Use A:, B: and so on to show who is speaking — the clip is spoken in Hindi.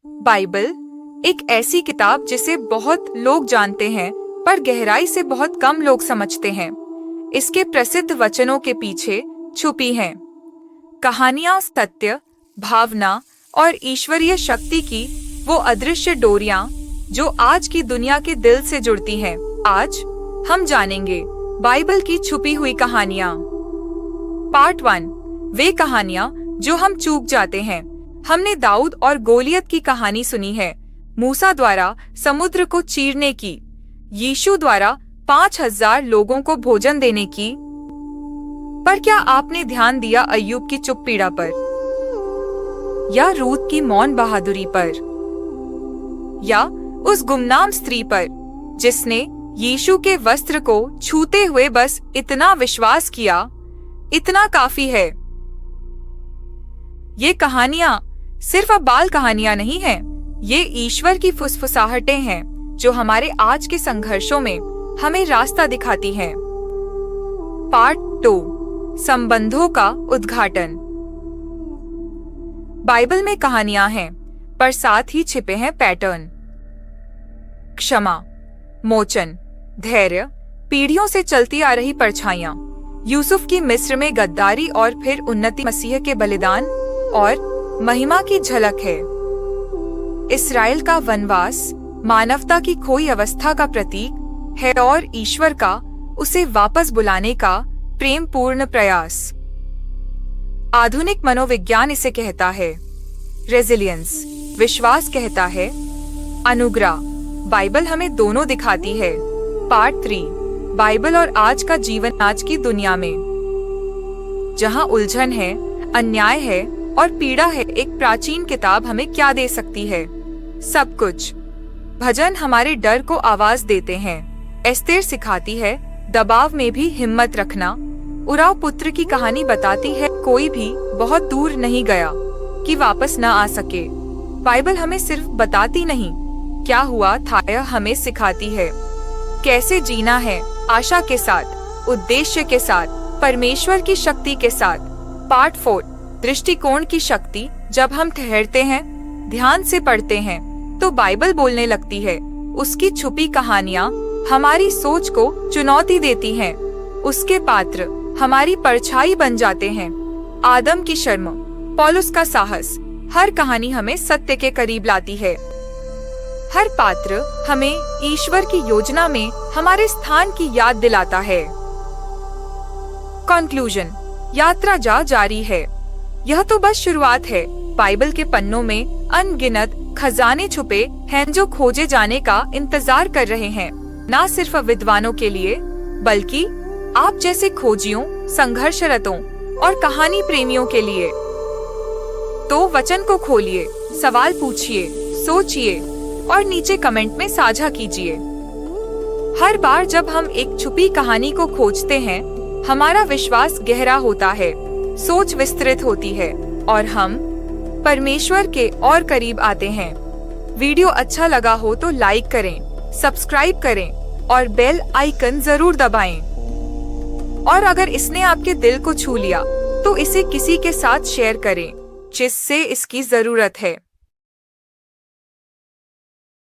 A: बाइबल एक ऐसी किताब जिसे बहुत लोग जानते हैं पर गहराई से बहुत कम लोग समझते हैं। इसके प्रसिद्ध वचनों के पीछे छुपी हैं कहानियां, सत्य, भावना और ईश्वरीय शक्ति की वो अदृश्य डोरियां जो आज की दुनिया के दिल से जुड़ती हैं। आज हम जानेंगे बाइबल की छुपी हुई कहानियां। पार्ट 1, वे कहानियां जो हम चूक जाते हैं। हमने दाऊद और गोलियत की कहानी सुनी है, मूसा द्वारा समुद्र को चीरने की, यीशु द्वारा 5000 लोगों को भोजन देने की। पर क्या आपने ध्यान दिया अय्यूब की चुप पीड़ा पर, या रूत की मौन बहादुरी पर, या उस गुमनाम स्त्री पर जिसने यीशु के वस्त्र को छूते हुए बस इतना विश्वास किया, इतना काफी है। ये कहानियां सिर्फ अब बाल कहानियां नहीं हैं, ये ईश्वर की फुसफुसाहटें हैं जो हमारे आज के संघर्षों में हमें रास्ता दिखाती हैं। पार्ट 2, संबंधों का उद्घाटन। बाइबल में कहानियां हैं पर साथ ही छिपे हैं पैटर्न। क्षमा, मोचन, धैर्य, पीढ़ियों से चलती आ रही परछाइयां, यूसुफ की मिस्र में गद्दारी और फिर उन्नति, मसीह के बलिदान और महिमा की झलक है। इस्राएल का वनवास मानवता की खोई अवस्था का प्रतीक है और ईश्वर का उसे वापस बुलाने का प्रेमपूर्ण प्रयास। आधुनिक मनोविज्ञान इसे कहता है रेजिलियंस, विश्वास कहता है अनुग्रह। बाइबल हमें दोनों दिखाती है। पार्ट 3, बाइबल और आज का जीवन। आज की दुनिया में जहां उलझन है, अन्याय है और पीड़ा है, एक प्राचीन किताब हमें क्या दे सकती है? सब कुछ। भजन हमारे डर को आवाज देते हैं। एस्तेर सिखाती है दबाव में भी हिम्मत रखना। उराव पुत्र की कहानी बताती है कोई भी बहुत दूर नहीं गया कि वापस न आ सके। बाइबल हमें सिर्फ बताती नहीं क्या हुआ था, यह हमें सिखाती है कैसे जीना है, आशा के साथ, उद्देश्य के साथ, परमेश्वर की शक्ति के साथ। पार्ट 4, दृष्टिकोण की शक्ति। जब हम ठहरते हैं, ध्यान से पढ़ते हैं, तो बाइबल बोलने लगती है। उसकी छुपी कहानियां हमारी सोच को चुनौती देती हैं। उसके पात्र हमारी परछाई बन जाते हैं। आदम की शर्म, पौलुस का साहस, हर कहानी हमें सत्य के करीब लाती है। हर पात्र हमें ईश्वर की योजना में हमारे स्थान की याद दिलाता है। कंक्लूजन, यात्रा जारी है। यह तो बस शुरुआत है। बाइबल के पन्नों में अनगिनत खजाने छुपे हैं जो खोजे जाने का इंतजार कर रहे हैं, न सिर्फ विद्वानों के लिए बल्कि आप जैसे खोजियों, संघर्षरतों और कहानी प्रेमियों के लिए। तो वचन को खोलिए, सवाल पूछिए, सोचिए और नीचे कमेंट में साझा कीजिए। हर बार जब हम एक छुपी कहानी को खोजते हैं, हमारा विश्वास गहरा होता है, सोच विस्तृत होती है और हम परमेश्वर के और करीब आते हैं। वीडियो अच्छा लगा हो तो लाइक करें, सब्सक्राइब करें और बेल आइकन जरूर दबाएं। और अगर इसने आपके दिल को छू लिया तो इसे किसी के साथ शेयर करें जिससे इसकी जरूरत है।